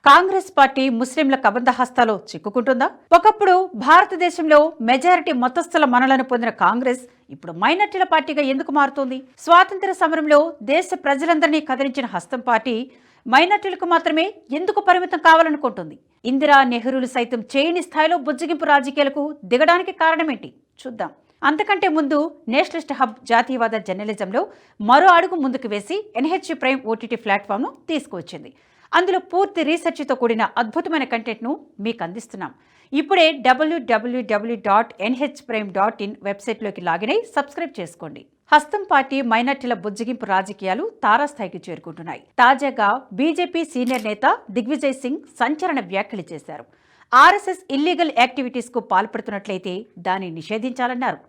Congress party ముస్లింల కబంధహస్తాలో చిక్కుకుంటుందా? ఒకప్పుడు భారతదేశంలో మెజారిటీ మతస్థుల మన్ననలను పొందిన కాంగ్రెస్ ఇప్పుడు మైనార్టీల పార్టీగా ఎందుకు మారుతోంది? స్వాతంత్ర సమరంలో దేశ ప్రజలందరినీ కదిలించిన హస్తం పార్టీ మైనార్టీలకు మాత్రమే ఎందుకు పరిమితం కావాలనుకుంటుంది? ఇందిరా, నెహ్రూలు సైతం చేయని స్థాయిలో బుజ్జగింపు రాజకీయాలకు దిగడానికి కారణమేంటి చూద్దాం. అంతకంటే ముందు నేషనలిస్ట్ హబ్ జాతీయవాద జర్నలిజంలో మరో అడుగు ముందుకు వేసి ఎన్హెచ్ ప్రైమ్ ఓటీటీ ప్లాట్ఫామ్ను తీసుకువచ్చింది. అందులో పూర్తి రీసెర్చ్తో కూడిన అద్భుతమైన కంటెంట్ను మీకు అందిస్తున్నాం. ఇప్పుడే www.nhprime.in వెబ్సైట్లోకి లాగిన్ అయి సబ్స్క్రైబ్ చేసుకోండి. హస్తం పార్టీ మైనార్టీల బుజ్జగింపు రాజకీయాలు తారాస్థాయికి చేరుకుంటున్నాయి. తాజాగా బీజేపీ సీనియర్ నేత దిగ్విజయ్ సింగ్ సంచలన వ్యాఖ్యలు చేశారు. ఆర్ఎస్ఎస్ ఇల్లీగల్ యాక్టివిటీస్కు పాల్పడుతున్నట్లయితే దాన్ని నిషేధించాలన్నారు.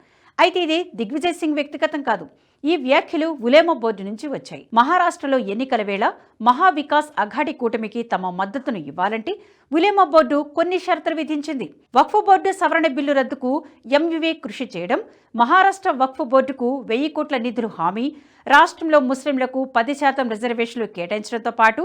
అయితే ఇది దిగ్విజయ్ సింగ్ వ్యక్తిగతం కాదు. ఈ వ్యాఖ్యలు ఉలేమా బోర్డు నుంచి వచ్చాయి. మహారాష్ట్రలో ఎన్నికల వేళ మహావికాస్ అఘాడీ కూటమికి తమ మద్దతును ఇవ్వాలంటే ఉలేమా బోర్డు కొన్ని షరతులు విధించింది. వక్ఫ్ బోర్డు సవరణ బిల్లు రద్దుకు ఎంయుఏ కృషి చేయడం, మహారాష్ట్ర వక్ఫ్ బోర్డుకు 1000 కోట్ల నిధులు హామీ, రాష్ట్రంలో ముస్లింలకు 10% రిజర్వేషన్లు కేటాయించడంతో పాటు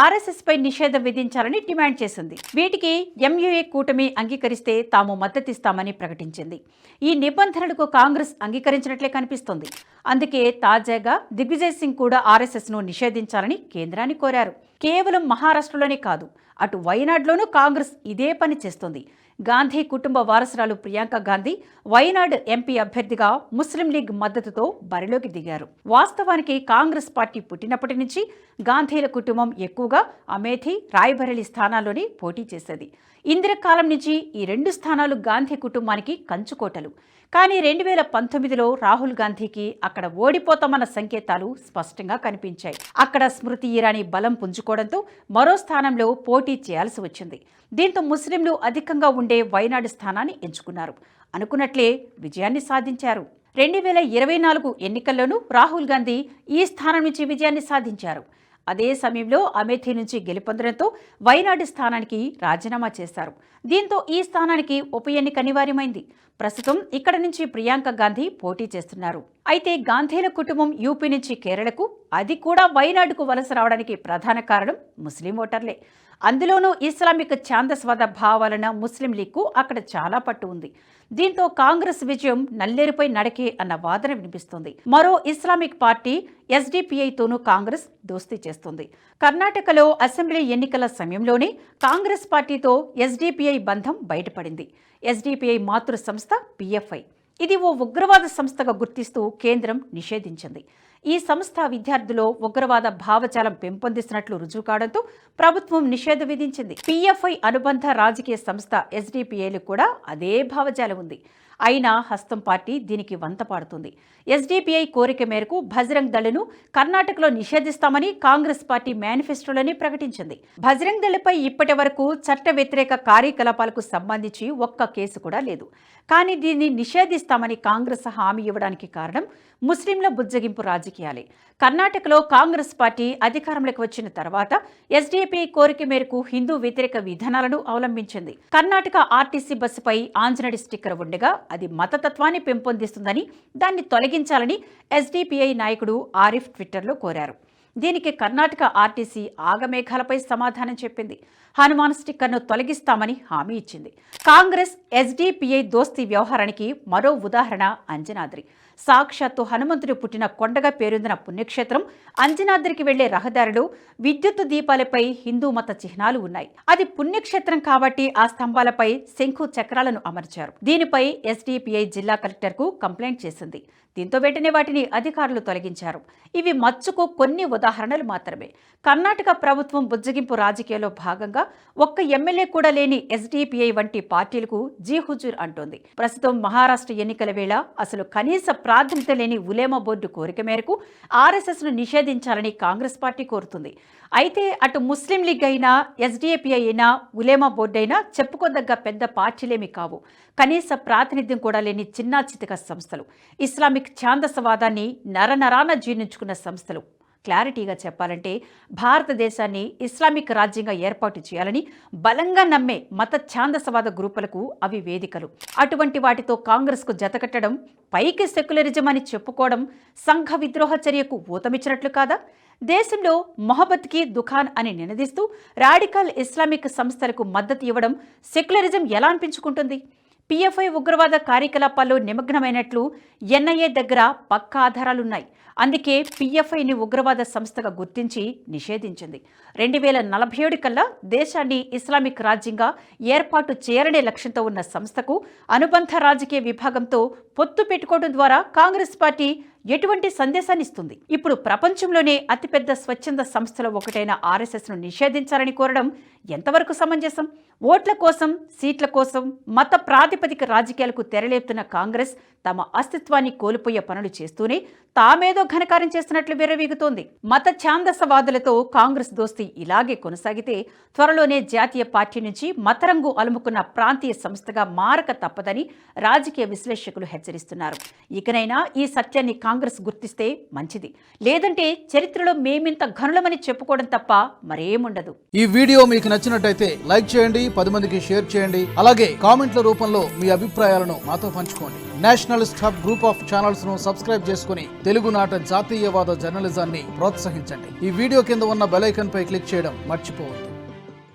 ఆర్ఎస్ఎస్ పై నిషేధం విధించాలని డిమాండ్ చేసింది. వీటికి ఎంయుఏ కూటమి అంగీకరిస్తే తాము మద్దతిస్తామని ప్రకటించింది. ఈ నిబంధనలకు కాంగ్రెస్ అంగీకరించినట్లే కనిపిస్తోంది. అందుకే తాజాగా దిగ్విజయ్ సింగ్ కూడా ఆర్ఎస్ఎస్ను నిషేధించాలని కేంద్రాన్ని కోరారు. కేవలం మహారాష్ట్రలోనే కాదు, అటు వయనాడ్లోనూ కాంగ్రెస్ ఇదే పని చేస్తోంది. గాంధీ కుటుంబ వారసురాలు ప్రియాంక గాంధీ వయనాడ్ ఎంపీ అభ్యర్థిగా ముస్లిం లీగ్ మద్దతుతో బరిలోకి దిగారు. వాస్తవానికి కాంగ్రెస్ పార్టీ పుట్టినప్పటి నుంచి గాంధీల కుటుంబం ఎక్కువగా అమేథీ, రాయ్బరేలీ స్థానాల్లోనే పోటీ చేసేది. ఇందిరకాలం నుంచి ఈ 2 స్థానాలు గాంధీ కుటుంబానికి కంచుకోటలు. కానీ 2019లో రాహుల్ గాంధీకి అక్కడ ఓడిపోతామన్న సంకేతాలు స్పష్టంగా కనిపించాయి. అక్కడ స్మృతి ఇరానీ బలం పుంజుకోవడంతో మరో స్థానంలో పోటీ చేయాల్సి వచ్చింది. దీంతో ముస్లింలు అధికంగా ఉండే వయనాడు స్థానాన్ని ఎంచుకున్నారు. అనుకున్నట్లే విజయాన్ని సాధించారు. 2024 ఎన్నికల్లోనూ రాహుల్ గాంధీ ఈ స్థానం నుంచి విజయాన్ని సాధించారు. అదే సమయంలో అమేథీ నుంచి గెలుపొందడంతో వయనాడు స్థానానికి రాజీనామా చేశారు. దీంతో ఈ స్థానానికి ఉప ఎన్నిక అనివార్యమైంది. ప్రస్తుతం ఇక్కడ నుంచి ప్రియాంక గాంధీ పోటీ చేస్తున్నారు. అయితే గాంధీల కుటుంబం యూపీ నుంచి కేరళకు, అది కూడా వయనాడుకు వలస రావడానికి ప్రధాన కారణం ముస్లిం ఓటర్లే. అందులోనూ ఇస్లామిక్ ఛాందస్వాద భావాలన ముస్లిం లీగ్కు అక్కడ చాలా పట్టు ఉంది. దీంతో కాంగ్రెస్ విజయం నల్లేరుపై నడకే అన్న వాదన వినిపిస్తోంది. మరో ఇస్లామిక్ పార్టీ ఎస్డిపిఐతోనూ కాంగ్రెస్ దోస్తీ చేస్తుంది. కర్ణాటకలో అసెంబ్లీ ఎన్నికల సమయంలోనే కాంగ్రెస్ పార్టీతో ఎస్డిపిఐ బంధం బయటపడింది. ఎస్డిపిఐ మాతృ సంస్థ పిఎఫ్ఐ. ఇది ఓ ఉగ్రవాద సంస్థగా గుర్తిస్తూ కేంద్రం నిషేధించింది. ఈ సంస్థ విద్యార్థుల్లో ఉగ్రవాద భావజాలం పెంపొందిస్తున్నట్లు రుజువు కావడంతో ప్రభుత్వం నిషేధం విధించింది. పిఎఫ్ఐ అనుబంధ రాజకీయ సంస్థ ఎస్డిపిఐలు కూడా అదే భావజాలం ఉంది. అయినా హస్తం పార్టీ దీనికి వంతపాడుతుంది. ఎస్డిపిఐ కోరిక మేరకు బజరంగ్ దళ్ను కర్ణాటకలో నిషేధిస్తామని కాంగ్రెస్ పార్టీ మేనిఫెస్టోలోనే ప్రకటించింది. బజరంగ్ దళ్పై ఇప్పటి వరకు చట్ట వ్యతిరేక కార్యకలాపాలకు సంబంధించి ఒక్క కేసు కూడా లేదు. కానీ దీన్ని నిషేధిస్తామని కాంగ్రెస్ హామీ ఇవ్వడానికి కారణం ముస్లింల బుజ్జగింపు రాజకీయాలే. కర్ణాటకలో కాంగ్రెస్ పార్టీ అధికారంలోకి వచ్చిన తర్వాత ఎస్డిపిఐ కోరిక మేరకు హిందూ వ్యతిరేక విధానాలను అవలంబించింది. కర్ణాటక ఆర్టీసీ బస్సుపై ఆంజనేయుడి స్టిక్కర్ ఉండగా అది మతతత్వాన్ని పెంపొందిస్తుందని, దాన్ని తొలగించాలని ఎస్డిపిఐ నాయకుడు ఆరిఫ్ ట్విట్టర్లో కోరారు. దీనికి కర్ణాటక ఆర్టీసీ ఆగమేఘాలపై సమాధానం చెప్పింది. హనుమాన్ స్టిక్కర్ను తొలగిస్తామని హామీ ఇచ్చింది. కాంగ్రెస్ ఎస్డిపిఐ దోస్తీ వ్యవహారానికి మరో ఉదాహరణ అంజనాద్రి. సాక్షాత్తు హనుమంతుడు పుట్టిన కొండగా పేరొందిన పుణ్యక్షేత్రం అంజనాద్రికి వెళ్లే రహదారిలో విద్యుత్ దీపాలపై హిందూ మత చిహ్నాలు ఉన్నాయి. అది పుణ్యక్షేత్రం కాబట్టి ఆ స్తంభాలపై శంఖు చక్రాలను అమర్చారు. దీనిపై ఎస్డిపిఐ జిల్లా కలెక్టర్కు కంప్లైంట్ చేసింది. దీంతో వెంటనే వాటిని అధికారులు తొలగించారు. ఇవి మచ్చుకు కొన్ని ఉదాహరణలు మాత్రమే. కర్ణాటక ప్రభుత్వం బుజ్జగింపు రాజకీయాల్లో భాగంగా ఒక్క ఎమ్మెల్యే కూడా లేని ఎస్డిపిఐ వంటి పార్టీలకు జీ హుజూర్ అంటోంది. ప్రస్తుతం మహారాష్ట్ర ఎన్నికల వేళ అసలు కనీస ప్రాధాన్యత లేని ఉలేమా బోర్డు కోరిక మేరకు ఆర్ఎస్ఎస్ను నిషేధించాలని కాంగ్రెస్ పార్టీ కోరుతుంది. అయితే అటు ముస్లిం లీగ్ అయినా, ఎస్డిపిఐ అయినా, ఉలేమా బోర్డు అయినా చెప్పుకోదగ్గ పెద్ద పార్టీలేమీ కావు. కనీస ప్రాతినిధ్యం కూడా లేని చిన్నా చితక సంస్థలు. ఇస్లామిక్ ఛాందసవాదాన్ని నరనరాన జీర్ణించుకున్న సంస్థలు. క్లారిటీగా చెప్పాలంటే భారతదేశాన్ని ఇస్లామిక్ రాజ్యంగా ఏర్పాటు చేయాలని బలంగా నమ్మే మత ఛాందసవాద గ్రూపులకు అవి వేదికలు. అటువంటి వాటితో కాంగ్రెస్కు జతకట్టడం, పైకి సెక్యులరిజం అని చెప్పుకోవడం సంఘ విద్రోహ చర్యకు ఊతమిచ్చినట్లు కాదా? దేశంలో మొహబ్బత్కి దుఖాన్ అని నినదిస్తూ రాడికల్ ఇస్లామిక్ సంస్థలకు మద్దతు ఇవ్వడం సెక్యులరిజం ఎలా అనిపించుకుంటుంది? పిఎఫ్ఐ ఉగ్రవాద కార్యకలాపాల్లో నిమగ్నమైనట్లు ఎన్ఐఏ దగ్గర పక్కా ఆధారాలున్నాయి. అందుకే పిఎఫ్ఐని ఉగ్రవాద సంస్థగా గుర్తించి నిషేధించింది. 2047 కల్లా దేశాన్ని ఇస్లామిక్ రాజ్యంగా ఏర్పాటు చేయాలనే లక్ష్యంతో ఉన్న సంస్థకు అనుబంధ రాజకీయ విభాగంతో పొత్తు పెట్టుకోవడం ద్వారా కాంగ్రెస్ పార్టీ ఎటువంటి సందేశాన్ని ఇస్తుంది? ఇప్పుడు ప్రపంచంలోనే అతిపెద్ద స్వచ్ఛంద సంస్థలో ఒకటైన ఆర్ఎస్ఎస్ను నిషేధించాలని కోరడం ఎంతవరకు సమంజసం? ఓట్ల కోసం, సీట్ల కోసం మత ప్రాతిపదిక రాజకీయాలకు తెరలేపుతున్న కాంగ్రెస్ తమ అస్తిత్వాన్ని కోల్పోయే పనులు చేస్తూనే తామేదో ఘనకార్యం చేస్తున్నట్లు విర్రవీగుతోంది. మత ఛాందసవాదులతో కాంగ్రెస్ దోస్తీ ఇలాగే కొనసాగితే త్వరలోనే జాతీయ పార్టీ నుంచి మతరంగు అలుముకున్న ప్రాంతీయ సంస్థగా మారక తప్పదని రాజకీయ విశ్లేషకులు హెచ్చరిస్తున్నారు. ఇకనైనా ఈ సత్యాన్ని కాంగ్రెస్ గుర్తిస్తే మంచిది. లేదంటే చరిత్రలో మేమింత ఘనులమని చెప్పుకోవడం తప్ప మరేముండదు. ఈ వీడియో మీకు నచ్చినట్టయితే లైక్ చేయండి, 10 మందికి షేర్ చేయండి. అలాగే కామెంట్ల రూపంలో మీ అభిప్రాయాలను మాతో పంచుకోండి. Nationalist hub group of channels ను సబ్స్క్రైబ్ చేసుకుని తెలుగునాట జాతీయవాద జర్నలిజాన్ని ప్రోత్సహించండి. ఈ వీడియో కింద ఉన్న బెల్ ఐకాన్ పై క్లిక్ చేయడం మర్చిపోవద్దు.